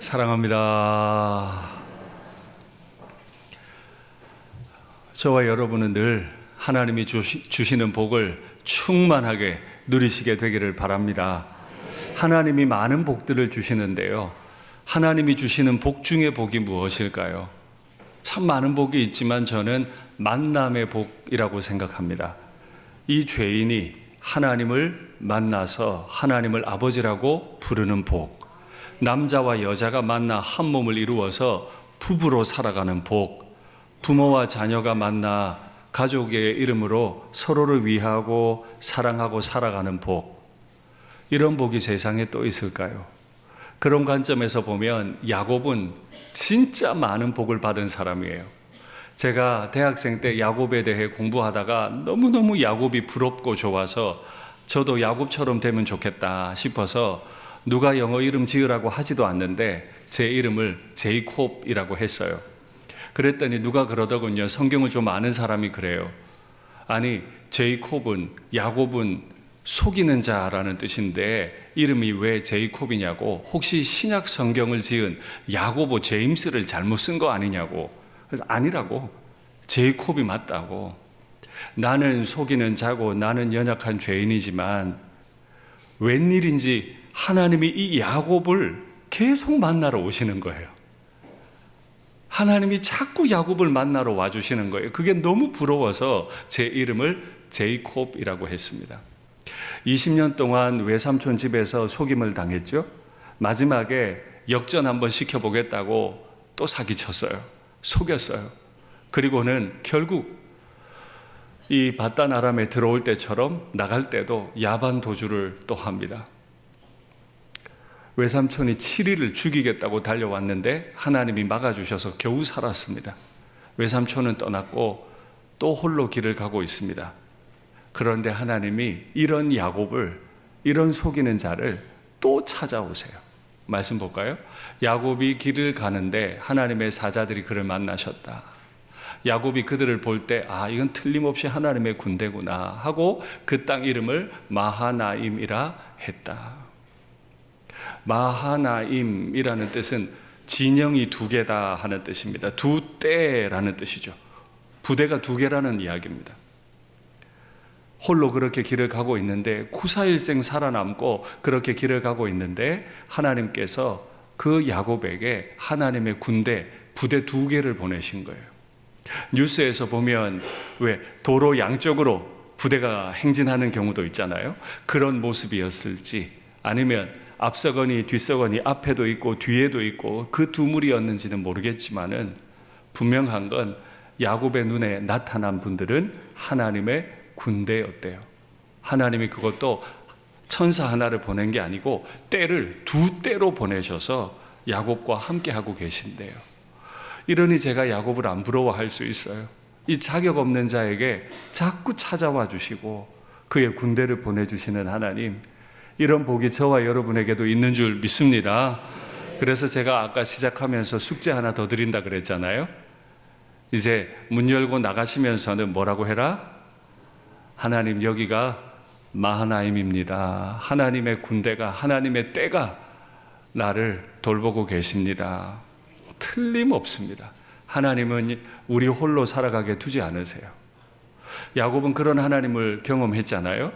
사랑합니다. 저와 여러분은 늘 하나님이 주시는 복을 충만하게 누리시게 되기를 바랍니다. 하나님이 많은 복들을 주시는데요, 하나님이 주시는 복 중에 복이 무엇일까요? 참 많은 복이 있지만 저는 만남의 복이라고 생각합니다. 이 죄인이 하나님을 만나서 하나님을 아버지라고 부르는 복, 남자와 여자가 만나 한 몸을 이루어서 부부로 살아가는 복, 부모와 자녀가 만나 가족의 이름으로 서로를 위하고 사랑하고 살아가는 복, 이런 복이 세상에 또 있을까요? 그런 관점에서 보면 야곱은 진짜 많은 복을 받은 사람이에요. 제가 대학생 때 야곱에 대해 공부하다가 너무너무 야곱이 부럽고 좋아서 저도 야곱처럼 되면 좋겠다 싶어서 누가 영어 이름 지으라고 하지도 않는데 제 이름을 제이콥이라고 했어요. 그랬더니 누가 그러더군요. 성경을 좀 아는 사람이 그래요. 아니, 제이콥은, 야곱은 속이는 자라는 뜻인데 이름이 왜 제이콥이냐고, 혹시 신약 성경을 지은 야고보 제임스를 잘못 쓴 거 아니냐고. 그래서 아니라고, 제이콥이 맞다고. 나는 속이는 자고 나는 연약한 죄인이지만 웬일인지 하나님이 이 야곱을 계속 만나러 오시는 거예요. 하나님이 자꾸 야곱을 만나러 와주시는 거예요. 그게 너무 부러워서 제 이름을 제이콥이라고 했습니다. 20년 동안 외삼촌 집에서 속임을 당했죠. 마지막에 역전 한번 시켜보겠다고 또 사기쳤어요. 속였어요. 그리고는 결국 이 바단 아람에 들어올 때처럼 나갈 때도 야반 도주를 또 합니다. 외삼촌이 7일을 죽이겠다고 달려왔는데 하나님이 막아주셔서 겨우 살았습니다. 외삼촌은 떠났고 또 홀로 길을 가고 있습니다. 그런데 하나님이 이런 야곱을, 이런 속이는 자를 또 찾아오세요. 말씀 볼까요? 야곱이 길을 가는데 하나님의 사자들이 그를 만나셨다. 야곱이 그들을 볼 때 이건 틀림없이 하나님의 군대구나 하고 그 땅 이름을 마하나임이라 했다. 마하나임이라는 뜻은 진영이 두 개다 하는 뜻입니다. 두 떼라는 뜻이죠. 부대가 두 개라는 이야기입니다. 홀로 그렇게 길을 가고 있는데 941생 살아남고 그렇게 길을 가고 있는데 하나님께서 그 야곱에게 하나님의 군대, 부대 두 개를 보내신 거예요. 뉴스에서 보면 왜 도로 양쪽으로 부대가 행진하는 경우도 있잖아요. 그런 모습이었을지, 아니면 앞서거니 뒤서거니 앞에도 있고 뒤에도 있고 그 두 무리였는지는 모르겠지만은 분명한 건 야곱의 눈에 나타난 분들은 하나님의 군대였대요. 하나님이 그것도 천사 하나를 보낸 게 아니고 떼를 두 떼로 보내셔서 야곱과 함께 하고 계신대요. 이러니 제가 야곱을 안 부러워할 수 있어요. 이 자격 없는 자에게 자꾸 찾아와 주시고 그의 군대를 보내주시는 하나님, 이런 복이 저와 여러분에게도 있는 줄 믿습니다. 그래서 제가 아까 시작하면서 숙제 하나 더 드린다 그랬잖아요. 이제 문 열고 나가시면서는 뭐라고 해라? 하나님, 여기가 마하나임입니다. 하나님의 군대가, 하나님의 떼가 나를 돌보고 계십니다. 틀림없습니다. 하나님은 우리 홀로 살아가게 두지 않으세요. 야곱은 그런 하나님을 경험했잖아요.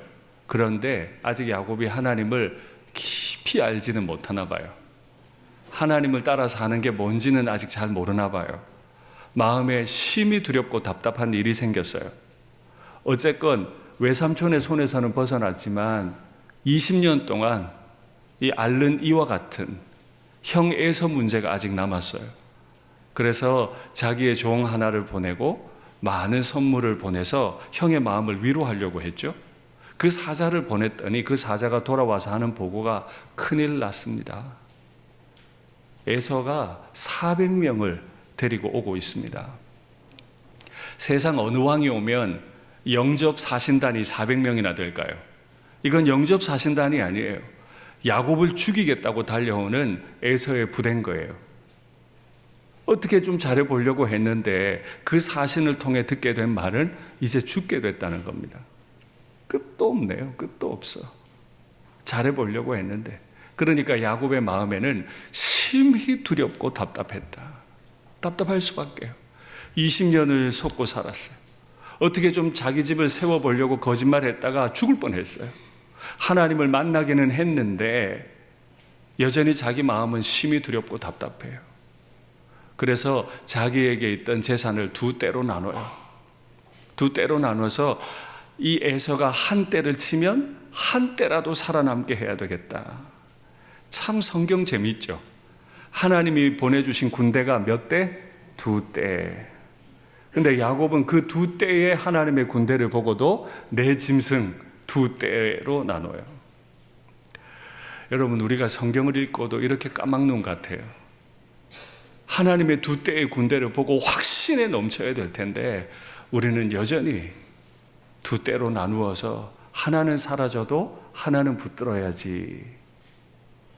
그런데 아직 야곱이 하나님을 깊이 알지는 못하나 봐요. 하나님을 따라 사는 게 뭔지는 아직 잘 모르나 봐요. 마음에 심히 두렵고 답답한 일이 생겼어요. 어쨌건 외삼촌의 손에서는 벗어났지만 20년 동안 이 앓는 이와 같은 형 에서 문제가 아직 남았어요. 그래서 자기의 종 하나를 보내고 많은 선물을 보내서 형의 마음을 위로하려고 했죠. 그 사자를 보냈더니 그 사자가 돌아와서 하는 보고가 큰일 났습니다. 에서가 400명을 데리고 오고 있습니다. 세상 어느 왕이 오면 영접 사신단이 400명이나 될까요? 이건 영접 사신단이 아니에요. 야곱을 죽이겠다고 달려오는 에서의 부대인 거예요. 어떻게 좀 잘해보려고 했는데 그 사신을 통해 듣게 된 말은 이제 죽게 됐다는 겁니다. 끝도 없네요. 끝도 없어. 잘해보려고 했는데. 그러니까 야곱의 마음에는 심히 두렵고 답답했다. 답답할 수밖에요. 20년을 속고 살았어요. 어떻게 좀 자기 집을 세워보려고 거짓말했다가 죽을 뻔했어요. 하나님을 만나기는 했는데 여전히 자기 마음은 심히 두렵고 답답해요. 그래서 자기에게 있던 재산을 두 떼로 나눠요. 두 떼로 나눠서 이 에서가 한 떼를 치면 한 떼라도 살아남게 해야 되겠다. 참 성경 재미있죠. 하나님이 보내주신 군대가 몇 대? 두 떼. 근데 야곱은 그 두 떼의 하나님의 군대를 보고도 내 짐승 두 떼로 나눠요. 여러분, 우리가 성경을 읽고도 이렇게 까막눈 같아요. 하나님의 두 떼의 군대를 보고 확신에 넘쳐야 될 텐데 우리는 여전히 두 떼로 나누어서 하나는 사라져도 하나는 붙들어야지.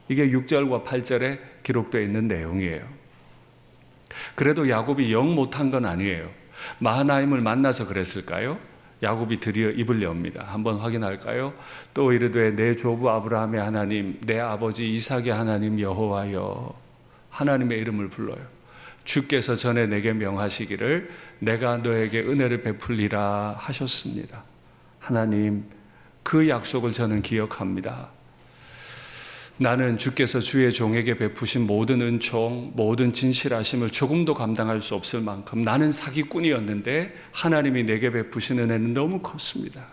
이게 6절과 8절에 기록되어 있는 내용이에요. 그래도 야곱이 영 못한 건 아니에요. 마하나임을 만나서 그랬을까요? 야곱이 드디어 입을 엽니다. 한번 확인할까요? 또 이르되 내 조부 아브라함의 하나님, 내 아버지 이삭의 하나님 여호와여. 하나님의 이름을 불러요. 주께서 전에 내게 명하시기를 내가 너에게 은혜를 베풀리라 하셨습니다. 하나님, 그 약속을 저는 기억합니다. 나는 주께서 주의 종에게 베푸신 모든 은총, 모든 진실하심을 조금도 감당할 수 없을 만큼 나는 사기꾼이었는데 하나님이 내게 베푸신 은혜는 너무 컸습니다.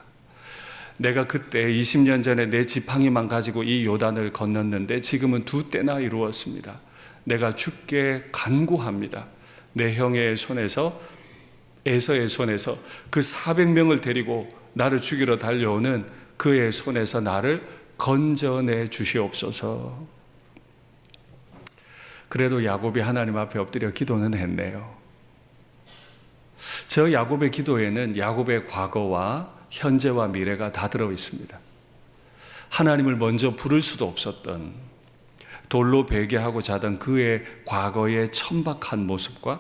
내가 그때 20년 전에 내 지팡이만 가지고 이 요단을 건넜는데 지금은 두 때나 이루었습니다. 내가 주께 간구합니다. 내 형의 손에서, 에서의 손에서 그 400명을 데리고 나를 죽이러 달려오는 그의 손에서 나를 건져내 주시옵소서. 그래도 야곱이 하나님 앞에 엎드려 기도는 했네요. 저 야곱의 기도에는 야곱의 과거와 현재와 미래가 다 들어 있습니다. 하나님을 먼저 부를 수도 없었던, 돌로 베개하고 자던 그의 과거의 천박한 모습과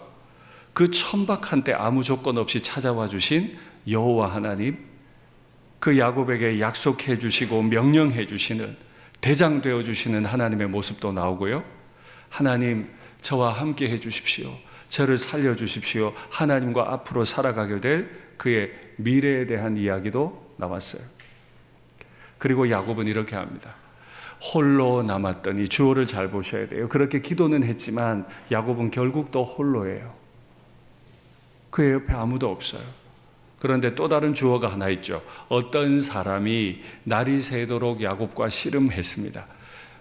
그 천박한 때 아무 조건 없이 찾아와 주신 여호와 하나님, 그 야곱에게 약속해 주시고 명령해 주시는, 대장 되어 주시는 하나님의 모습도 나오고요. 하나님, 저와 함께 해 주십시오. 저를 살려 주십시오. 하나님과 앞으로 살아가게 될 그의 미래에 대한 이야기도 나왔어요. 그리고 야곱은 이렇게 합니다. 홀로 남았더니, 주어를 잘 보셔야 돼요. 그렇게 기도는 했지만 야곱은 결국 또 홀로예요. 그의 옆에 아무도 없어요. 그런데 또 다른 주어가 하나 있죠. 어떤 사람이 날이 새도록 야곱과 씨름했습니다.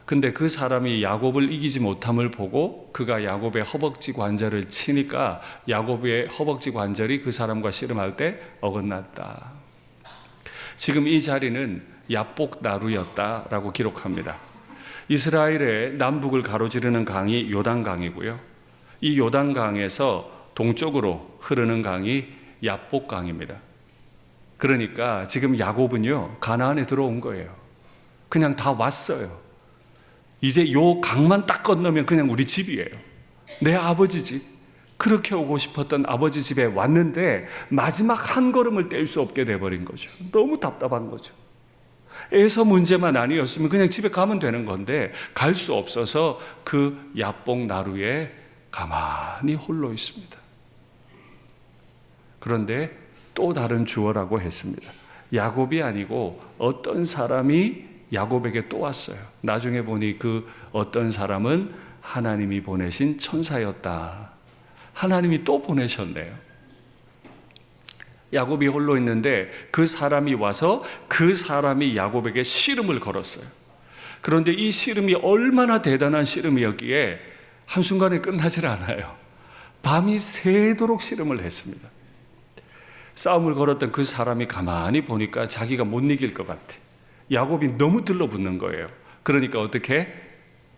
근데 그 사람이 야곱을 이기지 못함을 보고 그가 야곱의 허벅지 관절을 치니까 야곱의 허벅지 관절이 그 사람과 씨름할 때 어긋났다. 지금 이 자리는 야복 나루였다라고 기록합니다. 이스라엘의 남북을 가로지르는 강이 요단강이고요. 이 요단강에서 동쪽으로 흐르는 강이 야복강입니다. 그러니까 지금 야곱은요, 가나안에 들어온 거예요. 그냥 다 왔어요. 이제 요 강만 딱 건너면 그냥 우리 집이에요. 내 아버지 집. 그렇게 오고 싶었던 아버지 집에 왔는데 마지막 한 걸음을 뗄 수 없게 돼버린 거죠. 너무 답답한 거죠. 에서 문제만 아니었으면 그냥 집에 가면 되는 건데 갈 수 없어서 그 야복 나루에 가만히 홀로 있습니다. 그런데 또 다른 주어라고 했습니다. 야곱이 아니고 어떤 사람이 야곱에게 또 왔어요. 나중에 보니 그 어떤 사람은 하나님이 보내신 천사였다. 하나님이 또 보내셨네요. 야곱이 홀로 있는데 그 사람이 와서 그 사람이 야곱에게 씨름을 걸었어요. 그런데 이 씨름이 얼마나 대단한 씨름이었기에 한순간에 끝나질 않아요. 밤이 새도록 씨름을 했습니다. 싸움을 걸었던 그 사람이 가만히 보니까 자기가 못 이길 것 같아. 야곱이 너무 들러붙는 거예요. 그러니까 어떻게?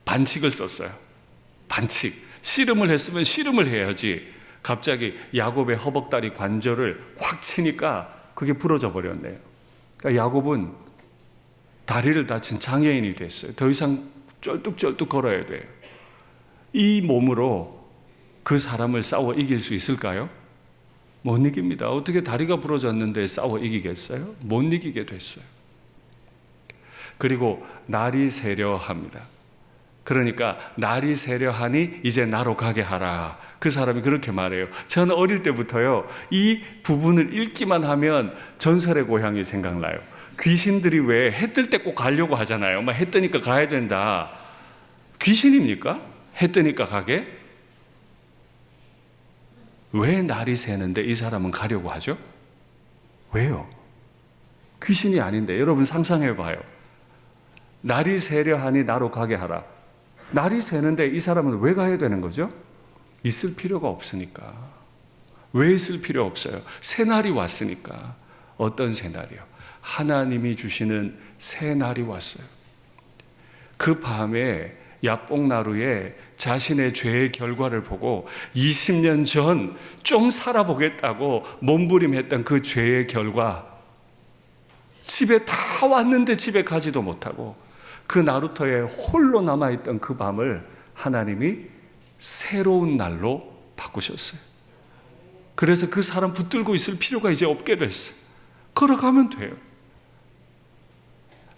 반칙을 썼어요. 반칙. 씨름을 했으면 씨름을 해야지. 갑자기 야곱의 허벅다리 관절을 확 치니까 그게 부러져 버렸네요. 그러니까 야곱은 다리를 다친 장애인이 됐어요. 더 이상 쩔뚝쩔뚝 걸어야 돼요. 이 몸으로 그 사람을 싸워 이길 수 있을까요? 못 이깁니다. 어떻게 다리가 부러졌는데 싸워 이기겠어요? 못 이기게 됐어요. 그리고 날이 새려 합니다. 그러니까 날이 새려하니 이제 나로 가게 하라. 그 사람이 그렇게 말해요. 저는 어릴 때부터요, 이 부분을 읽기만 하면 전설의 고향이 생각나요. 귀신들이 왜 해 뜰 때 꼭 가려고 하잖아요. 막 해 뜨니까 가야 된다. 귀신입니까? 해 뜨니까 가게? 왜 날이 새는데 이 사람은 가려고 하죠? 왜요? 귀신이 아닌데. 여러분 상상해 봐요. 날이 새려 하니 나로 가게 하라. 날이 새는데 이 사람은 왜 가야 되는 거죠? 있을 필요가 없으니까. 왜 있을 필요 없어요? 새날이 왔으니까. 어떤 새날이요? 하나님이 주시는 새날이 왔어요. 그 밤에 야뽕나루에 자신의 죄의 결과를 보고 20년 전 좀 살아보겠다고 몸부림했던 그 죄의 결과, 집에 다 왔는데 집에 가지도 못하고 그 나루터에 홀로 남아있던 그 밤을 하나님이 새로운 날로 바꾸셨어요. 그래서 그 사람 붙들고 있을 필요가 이제 없게 됐어요. 걸어가면 돼요.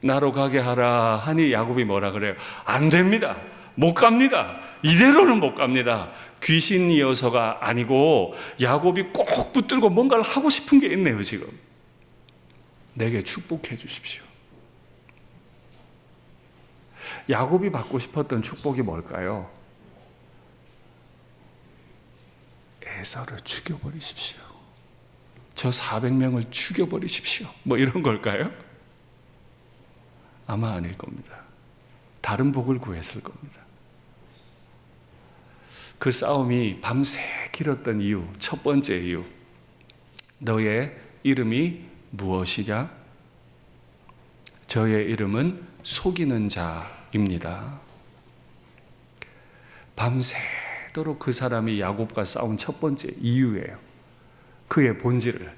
나로 가게 하라 하니 야곱이 뭐라 그래요? 안 됩니다. 못 갑니다. 이대로는 못 갑니다. 귀신이어서가 아니고 야곱이 꼭 붙들고 뭔가를 하고 싶은 게 있네요, 지금. 내게 축복해 주십시오. 야곱이 받고 싶었던 축복이 뭘까요? 에서를 죽여버리십시오. 저 400명을 죽여버리십시오. 뭐 이런 걸까요? 아마 아닐 겁니다. 다른 복을 구했을 겁니다. 그 싸움이 밤새 길었던 이유, 첫 번째 이유. 너의 이름이 무엇이냐? 저의 이름은 속이는 자입니다. 밤새도록 그 사람이 야곱과 싸운 첫 번째 이유예요. 그의 본질을,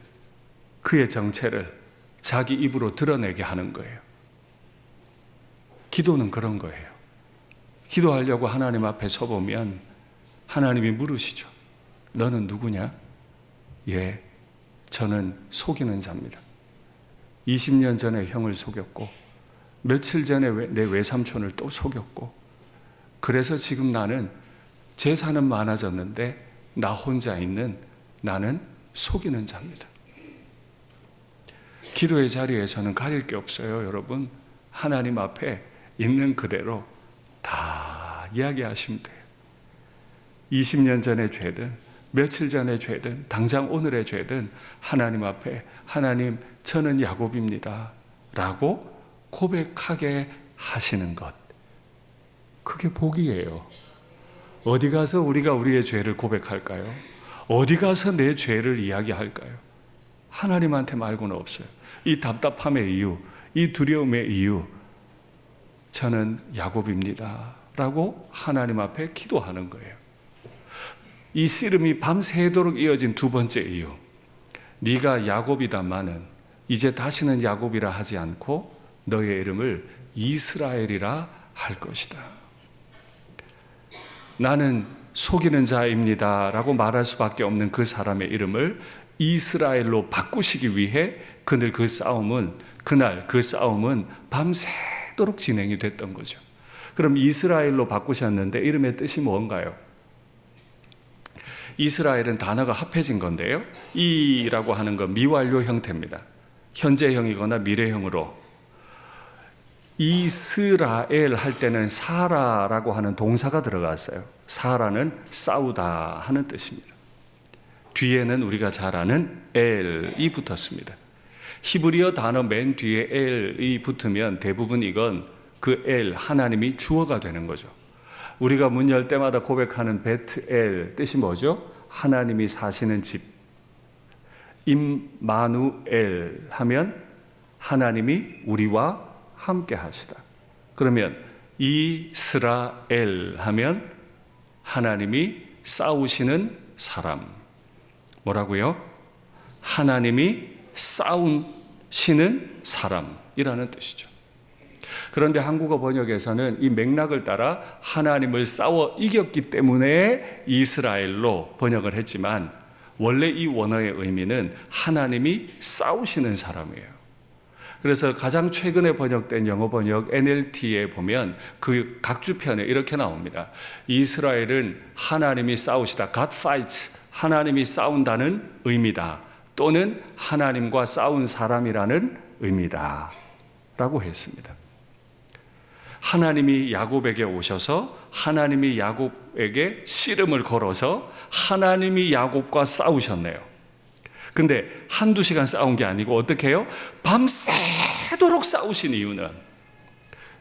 그의 정체를 자기 입으로 드러내게 하는 거예요. 기도는 그런 거예요. 기도하려고 하나님 앞에 서보면 하나님이 물으시죠. 너는 누구냐? 예, 저는 속이는 자입니다. 20년 전에 형을 속였고 며칠 전에 내 외삼촌을 또 속였고, 그래서 지금 나는 재산은 많아졌는데 나 혼자 있는 나는 속이는 자입니다. 기도의 자리에서는 가릴 게 없어요, 여러분. 하나님 앞에 있는 그대로 다 이야기하시면 돼요. 20년 전의 죄든 며칠 전의 죄든 당장 오늘의 죄든 하나님 앞에 하나님 저는 야곱입니다 라고 고백하게 하시는 것, 그게 복이에요. 어디 가서 우리가 우리의 죄를 고백할까요? 어디 가서 내 죄를 이야기할까요? 하나님한테 말고는 없어요. 이 답답함의 이유, 이 두려움의 이유, 저는 야곱입니다 라고 하나님 앞에 기도하는 거예요. 이 씨름이 밤새도록 이어진 두 번째 이유, 네가 야곱이다마는 이제 다시는 야곱이라 하지 않고 너의 이름을 이스라엘이라 할 것이다. 나는 속이는 자입니다 라고 말할 수밖에 없는 그 사람의 이름을 이스라엘로 바꾸시기 위해 그날 그 싸움은 밤새도록 진행이 됐던 거죠. 그럼 이스라엘로 바꾸셨는데 이름의 뜻이 뭔가요? 이스라엘은 단어가 합해진 건데요, 이라고 하는 건 미완료 형태입니다. 현재형이거나 미래형으로. 이스라엘 할 때는 사라라고 하는 동사가 들어갔어요. 사라는 싸우다 하는 뜻입니다. 뒤에는 우리가 잘 아는 엘이 붙었습니다. 히브리어 단어 맨 뒤에 엘이 붙으면 대부분 이건 그 엘, 하나님이 주어가 되는 거죠. 우리가 문 열 때마다 고백하는 베트엘, 뜻이 뭐죠? 하나님이 사시는 집. 임마누엘 하면 하나님이 우리와 함께 하시다. 그러면 이스라엘 하면 하나님이 싸우시는 사람. 뭐라고요? 하나님이 싸우시는 사람이라는 뜻이죠. 그런데 한국어 번역에서는 이 맥락을 따라 하나님을 싸워 이겼기 때문에 이스라엘로 번역을 했지만 원래 이 원어의 의미는 하나님이 싸우시는 사람이에요. 그래서 가장 최근에 번역된 영어 번역 NLT에 보면 그 각주편에 이렇게 나옵니다. 이스라엘은 하나님이 싸우시다. God fights. 하나님이 싸운다는 의미다. 또는 하나님과 싸운 사람이라는 의미다. 라고 했습니다. 하나님이 야곱에게 오셔서 하나님이 야곱에게 씨름을 걸어서 하나님이 야곱과 싸우셨네요. 근데 한두 시간 싸운 게 아니고 어떻게 해요? 밤새도록 싸우신 이유는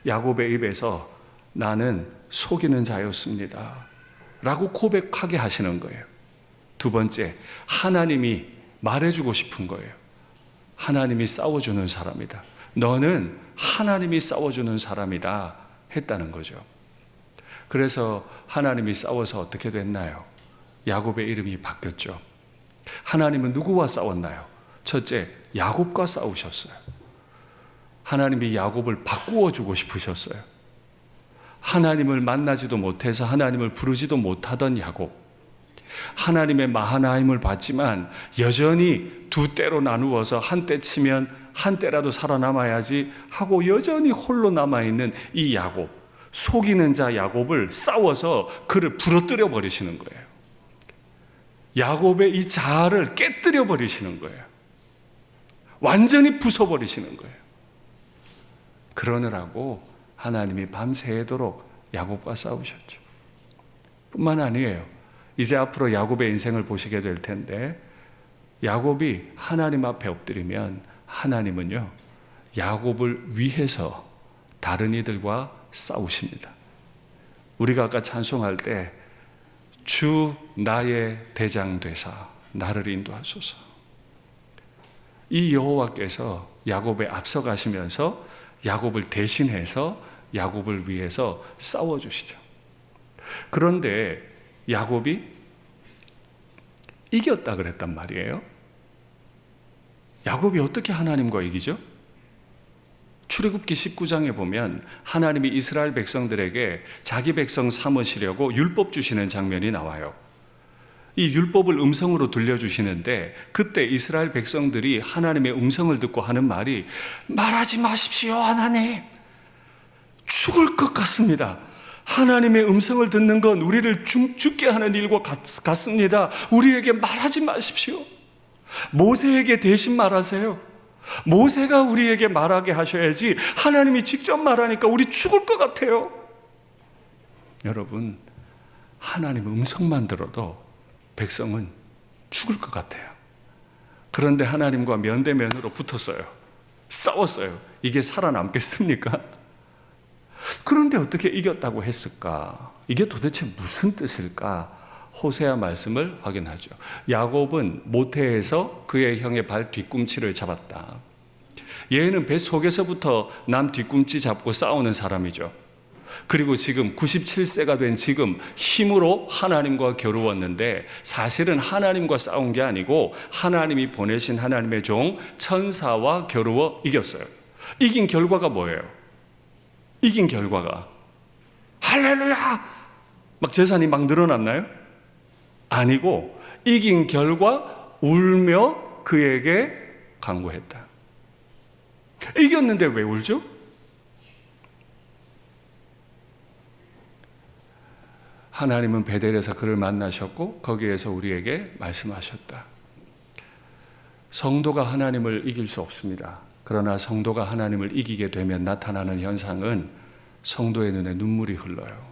야곱의 입에서 나는 속이는 자였습니다 라고 고백하게 하시는 거예요. 두 번째, 하나님이 말해주고 싶은 거예요. 하나님이 싸워주는 사람이다. 너는 하나님이 싸워주는 사람이다 했다는 거죠. 그래서 하나님이 싸워서 어떻게 됐나요? 야곱의 이름이 바뀌었죠. 하나님은 누구와 싸웠나요? 첫째, 야곱과 싸우셨어요. 하나님이 야곱을 바꾸어 주고 싶으셨어요. 하나님을 만나지도 못해서 하나님을 부르지도 못하던 야곱, 하나님의 마하나임을 받지만 여전히 두 때로 나누어서 한 때 치면 한 때라도 살아남아야지 하고 여전히 홀로 남아있는 이 야곱, 속이는 자 야곱을 싸워서 그를 부러뜨려 버리시는 거예요. 야곱의 이 자아를 깨뜨려 버리시는 거예요. 완전히 부숴버리시는 거예요. 그러느라고 하나님이 밤새도록 야곱과 싸우셨죠. 뿐만 아니에요. 이제 앞으로 야곱의 인생을 보시게 될 텐데 야곱이 하나님 앞에 엎드리면 하나님은요, 야곱을 위해서 다른 이들과 싸우십니다. 우리가 아까 찬송할 때 주 나의 대장 되사 나를 인도하소서. 이 여호와께서 야곱에 앞서가시면서 야곱을 대신해서 야곱을 위해서 싸워주시죠. 그런데 야곱이 이겼다 그랬단 말이에요. 야곱이 어떻게 하나님과 이기죠? 출애굽기 19장에 보면 하나님이 이스라엘 백성들에게 자기 백성 삼으시려고 율법 주시는 장면이 나와요. 이 율법을 음성으로 들려주시는데 그때 이스라엘 백성들이 하나님의 음성을 듣고 하는 말이 말하지 마십시오 하나님, 죽을 것 같습니다. 하나님의 음성을 듣는 건 우리를 죽게 하는 일과 같습니다. 우리에게 말하지 마십시오. 모세에게 대신 말하세요. 모세가 우리에게 말하게 하셔야지 하나님이 직접 말하니까 우리 죽을 것 같아요. 여러분, 하나님 음성만 들어도 백성은 죽을 것 같아요. 그런데 하나님과 면대면으로 붙었어요. 싸웠어요. 이게 살아남겠습니까? 그런데 어떻게 이겼다고 했을까? 이게 도대체 무슨 뜻일까? 호세아 말씀을 확인하죠. 야곱은 모태에서 그의 형의 발 뒤꿈치를 잡았다. 얘는 뱃속에서부터 남 뒤꿈치 잡고 싸우는 사람이죠. 그리고 지금 97세가 된 지금 힘으로 하나님과 겨루었는데 사실은 하나님과 싸운 게 아니고 하나님이 보내신 하나님의 종 천사와 겨루어 이겼어요. 이긴 결과가 뭐예요? 이긴 결과가 할렐루야! 막 재산이 막 늘어났나요? 아니고 이긴 결과 울며 그에게 간구했다. 이겼는데 왜 울죠? 하나님은 베델에서 그를 만나셨고 거기에서 우리에게 말씀하셨다. 성도가 하나님을 이길 수 없습니다. 그러나 성도가 하나님을 이기게 되면 나타나는 현상은 성도의 눈에 눈물이 흘러요.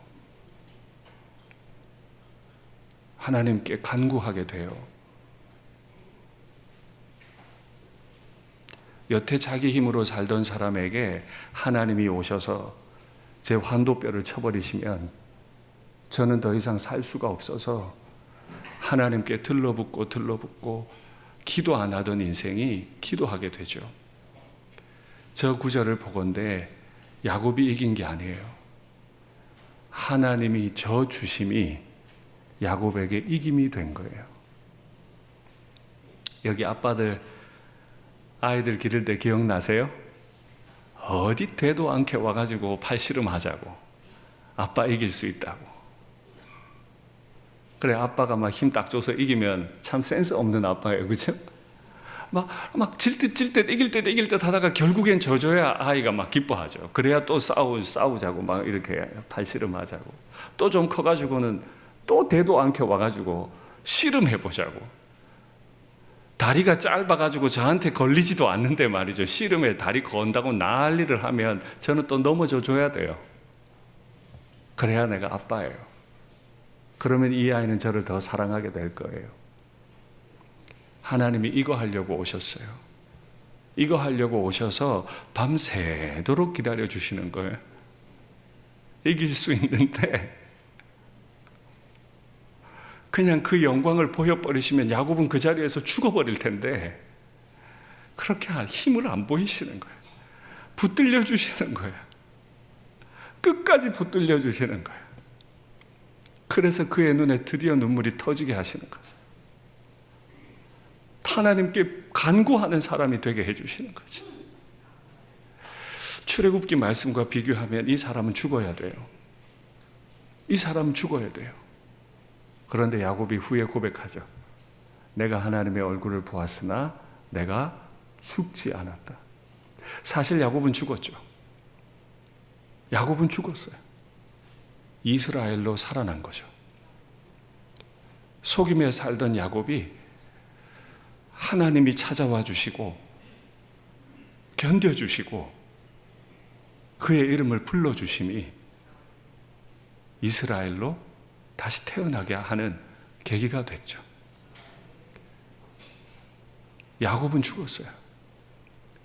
하나님께 간구하게 돼요. 여태 자기 힘으로 살던 사람에게 하나님이 오셔서 제 환도뼈를 쳐버리시면 저는 더 이상 살 수가 없어서 하나님께 들러붙고 기도 안 하던 인생이 기도하게 되죠. 저 구절을 보건대 야곱이 이긴 게 아니에요. 하나님이 저 주심이 야곱에게 이김이 된 거예요. 여기 아빠들 아이들 기를 때 기억나세요? 어디 되도 않게 와가지고 팔씨름 하자고. 아빠 이길 수 있다고. 그래, 아빠가 막 힘 딱 줘서 이기면 참 센스 없는 아빠예요. 그죠? 막 질 듯 이길 듯 하다가 결국엔 져줘야 아이가 막 기뻐하죠. 그래야 또 싸우자고 막 이렇게 팔씨름하자고. 또 좀 커가지고는 또 대도 않게 와가지고 씨름해보자고. 다리가 짧아가지고 저한테 걸리지도 않는데 말이죠. 씨름에 다리 건다고 난리를 하면 저는 또 넘어져 줘야 돼요. 그래야 내가 아빠예요. 그러면 이 아이는 저를 더 사랑하게 될 거예요. 하나님이 이거 하려고 오셨어요. 이거 하려고 오셔서 밤새도록 기다려주시는 거예요. 이길 수 있는데 그냥 그 영광을 보여버리시면 야곱은 그 자리에서 죽어버릴 텐데 그렇게 힘을 안 보이시는 거예요. 붙들려 주시는 거예요. 끝까지 붙들려 주시는 거예요. 그래서 그의 눈에 드디어 눈물이 터지게 하시는 거죠. 하나님께 간구하는 사람이 되게 해주시는 거지. 출애굽기 말씀과 비교하면 이 사람은 죽어야 돼요. 이 사람은 죽어야 돼요. 그런데 야곱이 후에 고백하죠. 내가 하나님의 얼굴을 보았으나 내가 죽지 않았다. 사실 야곱은 죽었죠. 야곱은 죽었어요. 이스라엘로 살아난 거죠. 속임에 살던 야곱이 하나님이 찾아와 주시고 견뎌주시고 그의 이름을 불러주심이 이스라엘로 다시 태어나게 하는 계기가 됐죠. 야곱은 죽었어요.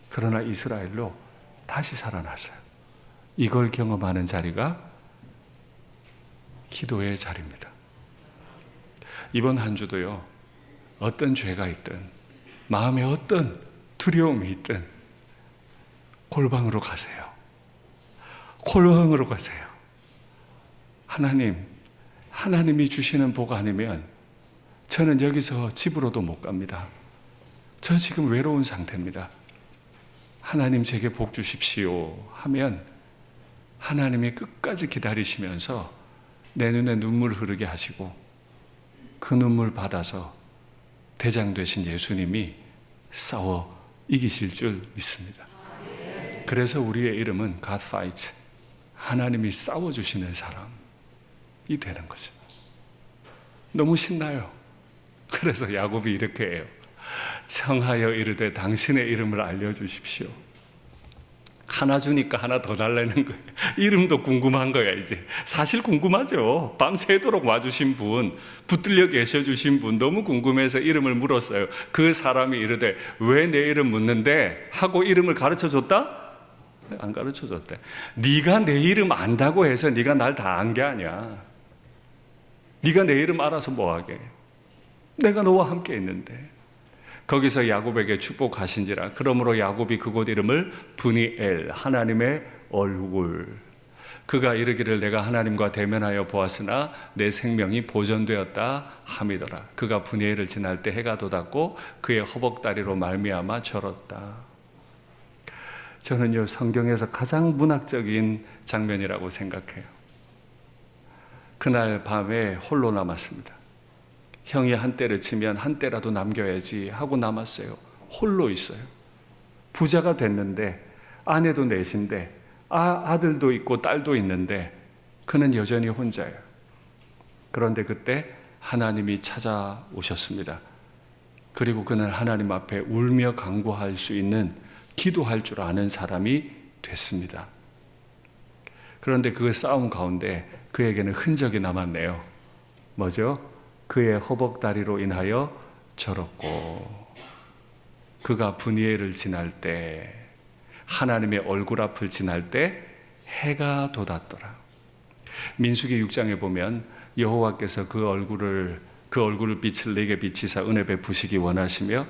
그러나 이스라엘로 다시 살아났어요. 이걸 경험하는 자리가 기도의 자리입니다. 이번 한 주도요, 어떤 죄가 있든 마음에 어떤 두려움이 있든 골방으로 가세요. 골방으로 가세요. 하나님이 주시는 복 아니면 저는 여기서 집으로도 못 갑니다. 저 지금 외로운 상태입니다. 하나님 제게 복 주십시오 하면 하나님이 끝까지 기다리시면서 내 눈에 눈물 흐르게 하시고 그 눈물 받아서 대장 되신 예수님이 싸워 이기실 줄 믿습니다. 그래서 우리의 이름은 God fights. 하나님이 싸워주시는 사람이 되는 거죠. 너무 신나요. 그래서 야곱이 이렇게 해요. 청하여 이르되 당신의 이름을 알려주십시오. 하나 주니까 하나 더 달라는 거예요. 이름도 궁금한 거야 이제. 사실 궁금하죠. 밤새도록 와주신 분, 붙들려 계셔주신 분 너무 궁금해서 이름을 물었어요. 그 사람이 이르되 왜 내 이름 묻는데 하고 이름을 가르쳐줬다? 안 가르쳐줬대. 네가 내 이름 안다고 해서 네가 날 다 안 게 아니야. 네가 내 이름 알아서 뭐하게. 내가 너와 함께 있는데. 거기서 야곱에게 축복하신지라. 그러므로 야곱이 그곳 이름을 브니엘, 하나님의 얼굴. 그가 이르기를 내가 하나님과 대면하여 보았으나 내 생명이 보존되었다 함이더라. 그가 브니엘을 지날 때 해가 돋았고 그의 허벅다리로 말미암아 절었다. 저는요, 성경에서 가장 문학적인 장면이라고 생각해요. 그날 밤에 홀로 남았습니다. 형이 한 때를 치면 한 때라도 남겨야지 하고 남았어요. 홀로 있어요. 부자가 됐는데 아내도 넷인데 아들도 있고 딸도 있는데 그는 여전히 혼자예요. 그런데 그때 하나님이 찾아오셨습니다. 그리고 그는 하나님 앞에 울며 간구할 수 있는, 기도할 줄 아는 사람이 됐습니다. 그런데 그 싸움 가운데 그에게는 흔적이 남았네요. 뭐죠? 그의 허벅다리로 인하여 절었고 그가 브니엘을 지날 때, 하나님의 얼굴 앞을 지날 때 해가 돋았더라. 민수기 6장에 보면 여호와께서 그 얼굴을 빛을 내게 비치사 은혜 베푸시기 원하시며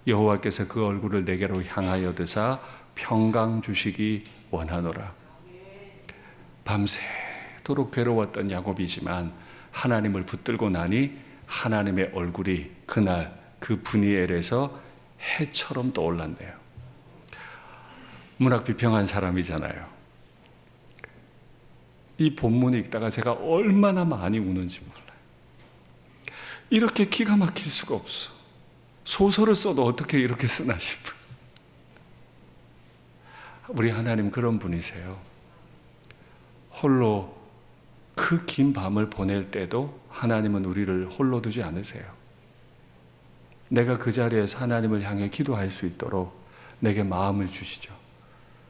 여호와께서 그 얼굴을 내게로 향하여 드사 평강 주시기 원하노라. 밤새도록 괴로웠던 야곱이지만 하나님을 붙들고 나니 하나님의 얼굴이 그날 그 브니엘에서 해처럼 떠올랐네요. 문학 비평한 사람이잖아요. 이 본문 읽다가 제가 얼마나 많이 우는지 몰라요. 이렇게 기가 막힐 수가 없어. 소설을 써도 어떻게 이렇게 쓰나 싶어. 우리 하나님 그런 분이세요. 홀로 그 긴 밤을 보낼 때도 하나님은 우리를 홀로 두지 않으세요. 내가 그 자리에서 하나님을 향해 기도할 수 있도록 내게 마음을 주시죠.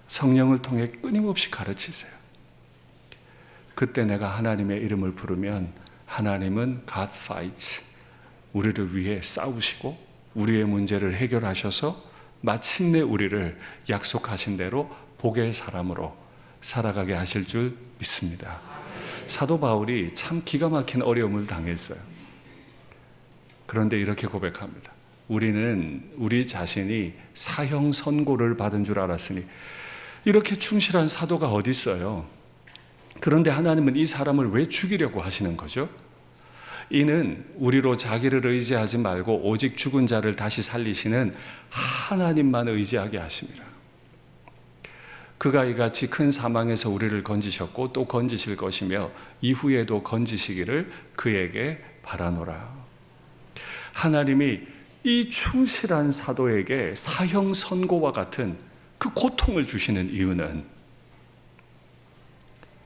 성령을 통해 끊임없이 가르치세요. 그때 내가 하나님의 이름을 부르면 하나님은 God fights, 우리를 위해 싸우시고 우리의 문제를 해결하셔서 마침내 우리를 약속하신 대로 복의 사람으로 살아가게 하실 줄 믿습니다. 사도 바울이 참 기가 막힌 어려움을 당했어요. 그런데 이렇게 고백합니다. 우리는 우리 자신이 사형 선고를 받은 줄 알았으니, 이렇게 충실한 사도가 어디 있어요? 그런데 하나님은 이 사람을 왜 죽이려고 하시는 거죠? 이는 우리로 자기를 의지하지 말고 오직 죽은 자를 다시 살리시는 하나님만 의지하게 하십니다. 그가 이같이 큰 사망에서 우리를 건지셨고 또 건지실 것이며 이후에도 건지시기를 그에게 바라노라. 하나님이 이 충실한 사도에게 사형 선고와 같은 그 고통을 주시는 이유는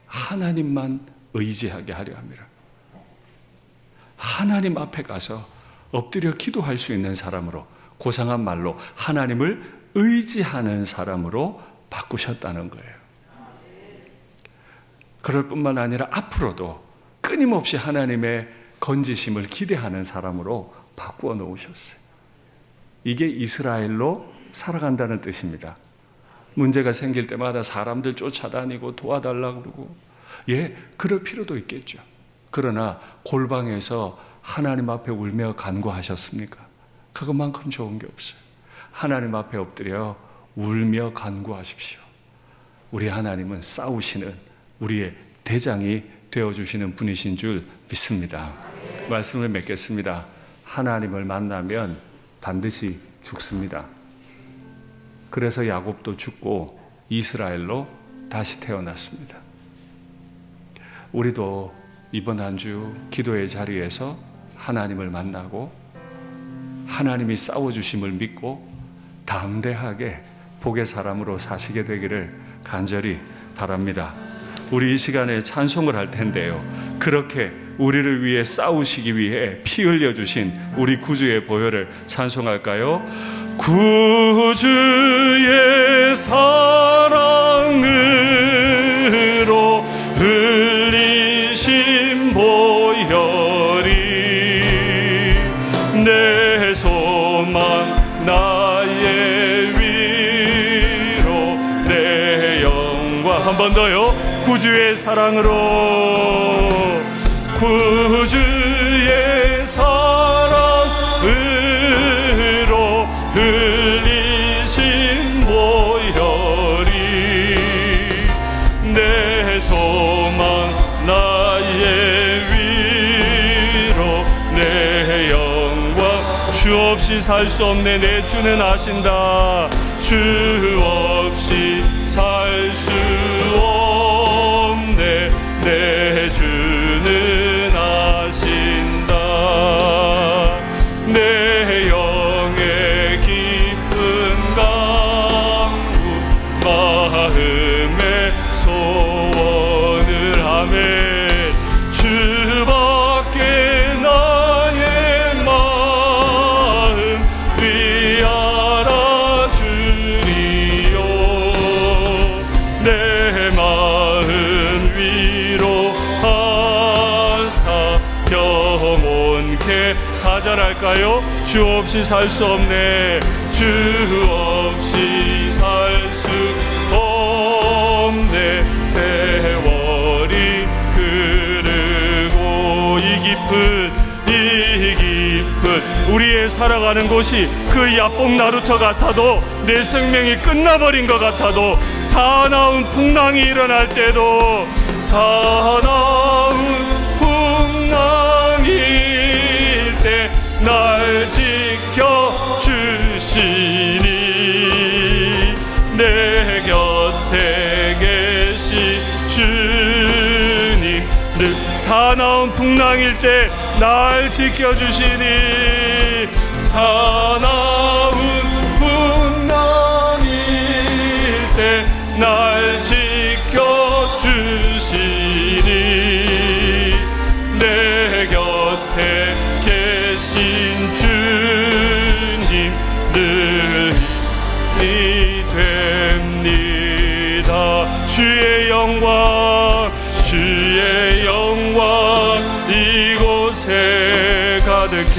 하나님만 의지하게 하려 합니다. 하나님 앞에 가서 엎드려 기도할 수 있는 사람으로, 고상한 말로 하나님을 의지하는 사람으로 바꾸셨다는 거예요. 그럴 뿐만 아니라 앞으로도 끊임없이 하나님의 건지심을 기대하는 사람으로 바꾸어 놓으셨어요. 이게 이스라엘로 살아간다는 뜻입니다. 문제가 생길 때마다 사람들 쫓아다니고 도와달라고 그러고, 그럴 필요도 있겠죠. 그러나 골방에서 하나님 앞에 울며 간구하셨습니까? 그것만큼 좋은 게 없어요. 하나님 앞에 엎드려 울며 간구하십시오. 우리 하나님은 싸우시는 우리의 대장이 되어주시는 분이신 줄 믿습니다. 말씀을 맺겠습니다. 하나님을 만나면 반드시 죽습니다. 그래서 야곱도 죽고 이스라엘로 다시 태어났습니다. 우리도 이번 한 주 기도의 자리에서 하나님을 만나고 하나님이 싸워주심을 믿고 담대하게 복의 사람으로 사시게 되기를 간절히 바랍니다. 우리 이 시간에 찬송을 할 텐데요, 그렇게 우리를 위해 싸우시기 위해 피 흘려주신 우리 구주의 보혈을 찬송할까요? 구주의 사랑으로 흘리신 보혈이 내 소망 나의 위로 내 영광. 한 번 더요. 구주의 사랑으로, 구주의 사랑으로 흘리신 보혈이 내 소망 나의 위로 내 영광. 주 없이 살 수 없네 내 주는 아신다. 주 없이 살 수 없네 내 주는 아신다. 내 영의 깊은 강구 마음의 소원을 하매 주밖에 나의 마음 위하라 주리요. 내 마음 위로하사 영원케 사절할까요? 주 없이 살 수 없네. 주 없이 살 수 없네. 세월이 흐르고 이 깊은 우리의 살아가는 곳이 그 야뽕 나루터 같아도, 내 생명이 끝나버린 것 같아도, 사나운 풍랑이 일어날 때도, 사나운 풍랑일 때 날 지켜주시니 내 곁에 계시 주님. 늘 사나운 풍랑일 때 날 지켜주시니 사나운 풍랑일 때 날 지켜주시니 내 곁에 계신 주님 늘 힘이 됩니다. 주의 영광 이곳에 가득해.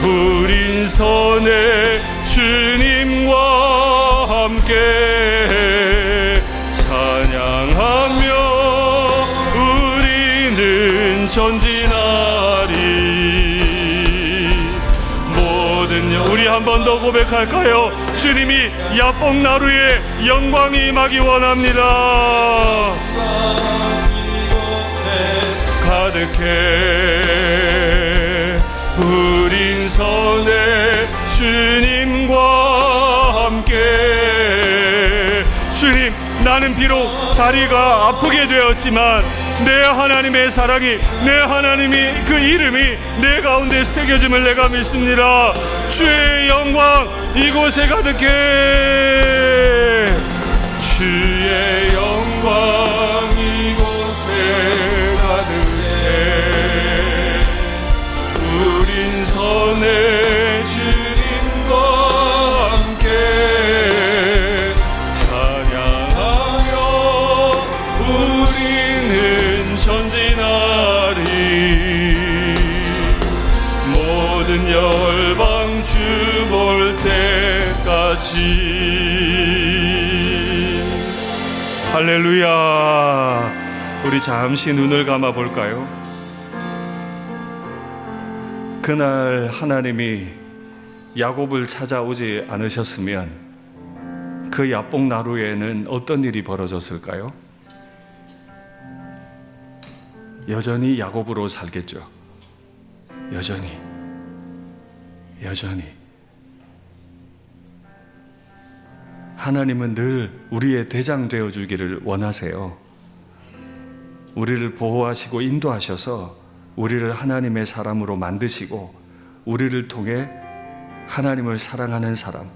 우린 선의 주님과 함께 찬양하며 우리는 전진하리. 우리 한 번 더 고백할까요? 주님이 야뽕나루에 영광이 임하기 원합니다. 가득해. 우린 선의 주님과 함께. 주님, 나는 비록 다리가 아프게 되었지만 내 하나님의 사랑이, 내 하나님이 그 이름이 내 가운데 새겨짐을 내가 믿습니다. 주의 영광 이곳에 가득해. 주의 영광 이곳에 가득해. 우린 선의 주님과 함께 찬양하며 우리는 전진하리. 모든 열방 주 볼 때까지. 할렐루야. 우리 잠시 눈을 감아 볼까요? 그날 하나님이 야곱을 찾아오지 않으셨으면 그 야뽕 나루에는 어떤 일이 벌어졌을까요? 여전히 야곱으로 살겠죠. 여전히 하나님은 늘 우리의 대장 되어주기를 원하세요. 우리를 보호하시고 인도하셔서 우리를 하나님의 사람으로 만드시고 우리를 통해 하나님을 사랑하는 사람,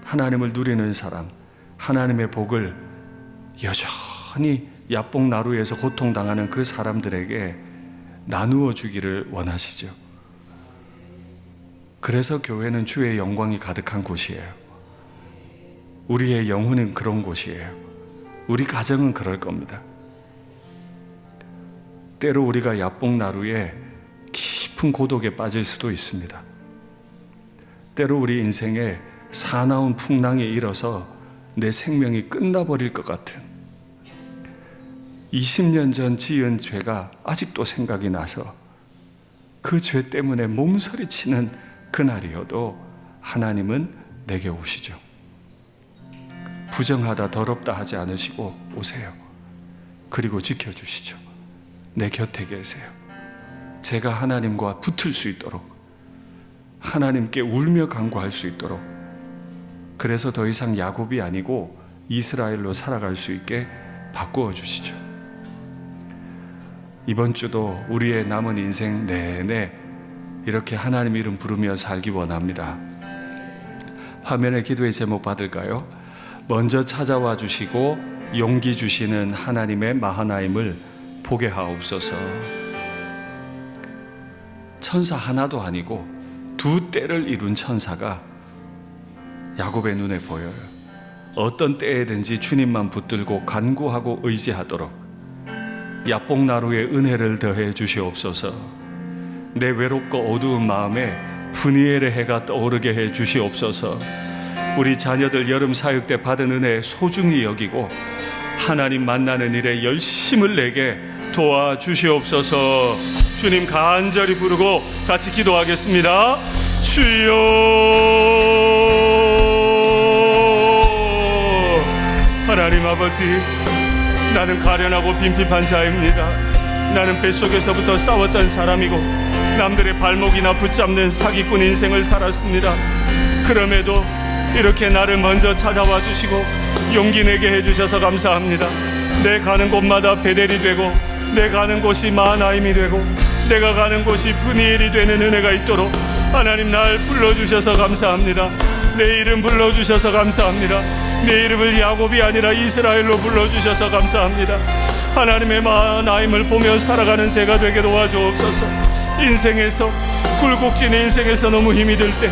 하나님을 누리는 사람, 하나님의 복을 여전히 야뽕나루에서 고통당하는 그 사람들에게 나누어 주기를 원하시죠. 그래서 교회는 주의 영광이 가득한 곳이에요. 우리의 영혼은 그런 곳이에요. 우리 가정은 그럴 겁니다. 때로 우리가 야뽕나루에 깊은 고독에 빠질 수도 있습니다. 때로 우리 인생에 사나운 풍랑에 일어서 내 생명이 끝나버릴 것 같은 20년 전 지은 죄가 아직도 생각이 나서 그 죄 때문에 몸서리치는 그날이어도 하나님은 내게 오시죠. 부정하다 더럽다 하지 않으시고 오세요. 그리고 지켜주시죠. 내 곁에 계세요. 제가 하나님과 붙을 수 있도록, 하나님께 울며 간구할 수 있도록, 그래서 더 이상 야곱이 아니고 이스라엘로 살아갈 수 있게 바꾸어 주시죠. 이번 주도 우리의 남은 인생 내내 이렇게 하나님 이름 부르며 살기 원합니다. 화면에 기도의 제목 받을까요? 먼저 찾아와 주시고 용기 주시는 하나님의 마하나임을 보게 하옵소서. 천사 하나도 아니고 두 떼를 이룬 천사가 야곱의 눈에 보여요. 어떤 때에든지 주님만 붙들고 간구하고 의지하도록 야뽕나루의 은혜를 더해 주시옵소서. 내 외롭고 어두운 마음에 푸니엘의 해가 떠오르게 해 주시옵소서. 우리 자녀들 여름 사육 때 받은 은혜 소중히 여기고 하나님 만나는 일에 열심을 내게 도와주시옵소서. 주님 간절히 부르고 같이 기도하겠습니다. 주여, 하나님 아버지, 나는 가련하고 빈핍한 자입니다. 나는 뱃속에서부터 싸웠던 사람이고 남들의 발목이나 붙잡는 사기꾼 인생을 살았습니다. 그럼에도 이렇게 나를 먼저 찾아와 주시고 용기 내게 해주셔서 감사합니다. 내 가는 곳마다 베델이 되고 내 가는 곳이 마하나임이 되고 내가 가는 곳이 푸니엘이 되는 은혜가 있도록 하나님 날 불러주셔서 감사합니다. 내 이름 불러주셔서 감사합니다. 내 이름을 야곱이 아니라 이스라엘로 불러주셔서 감사합니다. 하나님의 마하나임을 보며 살아가는 제가 되게 도와주옵소서. 인생에서 굴곡진 인생에서 너무 힘이 들 때,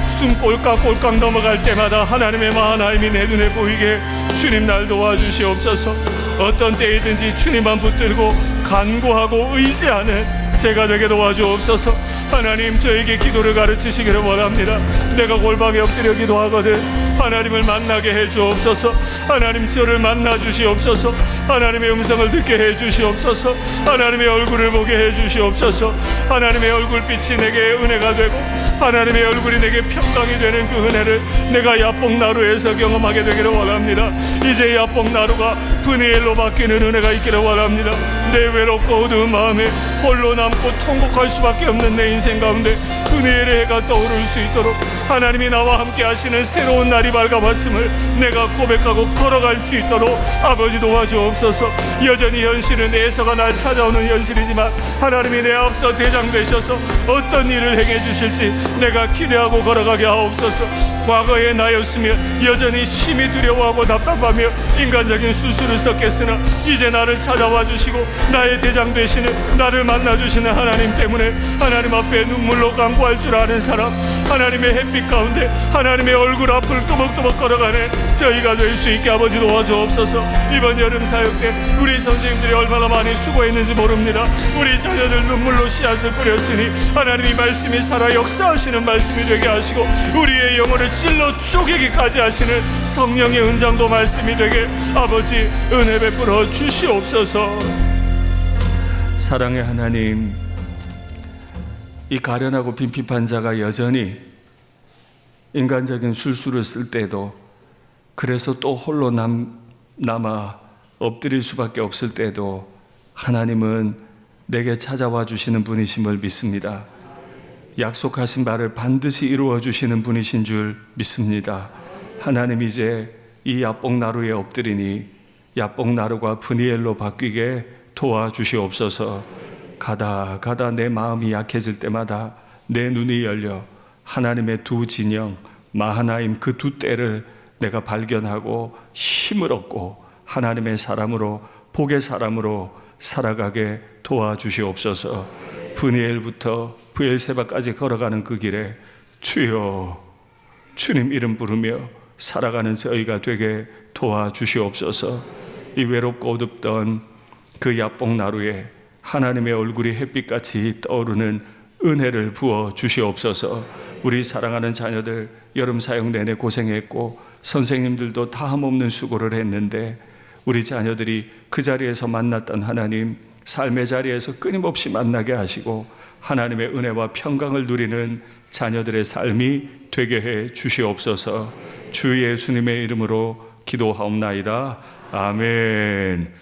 숨 꼴깍꼴깍 넘어갈 때마다 하나님의 마하나임이 내 눈에 보이게 주님 날 도와주시옵소서. 어떤 때이든지 주님만 붙들고 간구하고 의지하는 제가 되게 도와주옵소서. 하나님, 저에게 기도를 가르치시기를 원합니다. 내가 골방에 엎드려 기도하거든 하나님을 만나게 해주옵소서. 하나님, 저를 만나 주시옵소서. 하나님의 음성을 듣게 해주시옵소서. 하나님의 얼굴을 보게 해주시옵소서. 하나님의 얼굴빛이 내게 은혜가 되고 하나님의 얼굴이 내게 평강이 되는 그 은혜를 내가 야복나루에서 경험하게 되기를 원합니다. 이제 야복나루가 푸니엘로 바뀌는 은혜가 있기를 원합니다. 내 외롭고 어두운 마음에 홀로 남고 통곡할 수밖에 없는 내 인생 가운데 푸니엘의 해가 떠오를 수 있도록 하나님이 나와 함께 하시는 새로운 날이 밝아왔음을 내가 고백하고 걸어갈 수 있도록 아버지 도와주옵소서. 여전히 현실은 애서가 날 찾아오는 현실이지만 하나님이 내 앞서 대장 되셔서 어떤 일을 행해 주실지 내가 기대하고 걸어가게 하옵소서. 과거의 나였으면 여전히 심히 두려워하고 답답하며 인간적인 수술을 썼겠으나 이제 나를 찾아와 주시고 나의 대장 되시는, 나를 만나 주시는 하나님 때문에 하나님 앞에 눈물로 간구할 줄 아는 사람, 하나님의 햇빛 가운데 하나님의 얼굴 앞을 또박또박 걸어가는 저희가 될 수 있게 아버지 도와주옵소서. 이번 여름 사역 때 우리 선생님들이 얼마나 많이 수고했는지 모릅니다. 우리 자녀들 눈물로 씨앗을 뿌렸으니 하나님이 말씀이 살아 역사하시는 말씀이 되게 하시고 우리의 영혼을 찔러 쪼개기까지 하시는 성령의 은장도 말씀이 되게 아버지 은혜 베풀어 주시옵소서. 사랑의 하나님, 이 가련하고 빈핍한 자가 여전히 인간적인 술수를 쓸 때도, 그래서 또 홀로 남아 엎드릴 수밖에 없을 때도 하나님은 내게 찾아와 주시는 분이심을 믿습니다. 약속하신 바를 반드시 이루어 주시는 분이신 줄 믿습니다. 하나님, 이제 이 야복나루에 엎드리니 야복나루가 푸니엘로 바뀌게 도와주시옵소서. 가다 내 마음이 약해질 때마다 내 눈이 열려 하나님의 두 진영 마하나임 그 두 때를 내가 발견하고 힘을 얻고 하나님의 사람으로, 복의 사람으로 살아가게 도와주시옵소서. 푸니엘부터 브엘세바까지 걸어가는 그 길에 주여, 주님 이름 부르며 살아가는 저희가 되게 도와주시옵소서. 이 외롭고 어둡던 그 야복나루에 하나님의 얼굴이 햇빛같이 떠오르는 은혜를 부어 주시옵소서. 우리 사랑하는 자녀들 여름 사역 내내 고생했고 선생님들도 다함없는 수고를 했는데 우리 자녀들이 그 자리에서 만났던 하나님, 삶의 자리에서 끊임없이 만나게 하시고 하나님의 은혜와 평강을 누리는 자녀들의 삶이 되게 해 주시옵소서. 주 예수님의 이름으로 기도하옵나이다. 아멘.